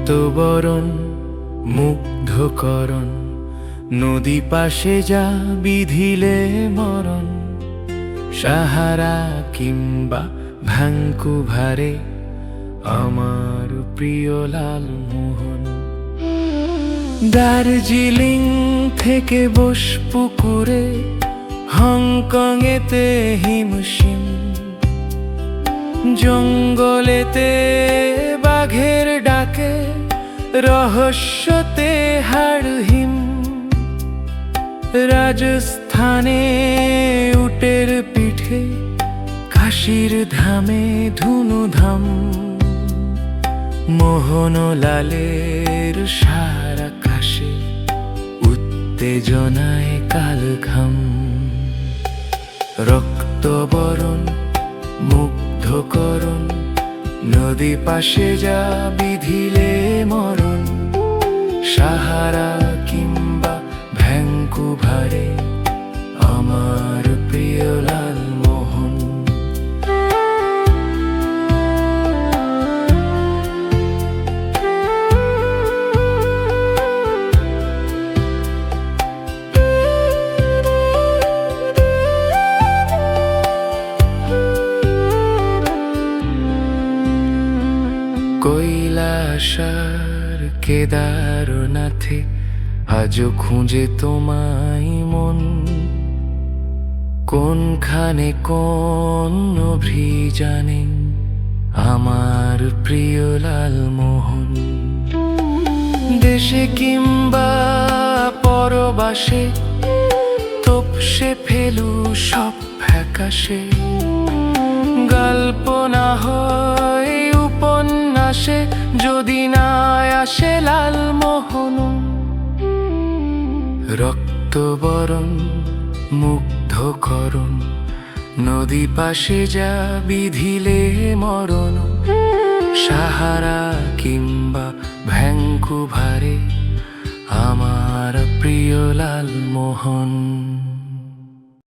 রক্তবরণ মুগ্ধকরণ নদী পাশে যা বিধিলে মরণ, সাহারা কিংবা ভ্যাঙ্কুভারে আমার প্রিয় লালমোহন। দার্জিলিং থেকে বোসপুকুরে, হংকংয়েতে হিমশিম, জঙ্গলেতে বাঘের ডাকে, রহস্যতে হাড়হিম, রাজস্থানে উটের পিঠে, কাশীর ধামে ধুনুধাম, মোহনলালের সার আকাশে উত্তেজনায় কালঘাম। রক্তবরণ মুগ্ধকরণ নদী পাশে যা বিধিলে মরণ, সাহারা কিংবা ভ্যাঙ্কুভারে আমার প্রিয় লালমোহন। কৈলাসার কেদারনাথে আজও খুঁজে তোমায় মন, কোনখানে কোন অভিযানে আমার প্রিয় লালমোহন। দেশে কিংবা পরবাসে তোপসে ফেলু সব ফ্যাকাশে, গল্প না হয় উপন্যাসে যদি না আসে লালমোহন। রক্তবরণ মুগ্ধকরণ নদী পাশে যা বিধিলে মরণ, সাহারা কিংবা ভ্যাঙ্কুভারে আমার প্রিয় লালমোহন।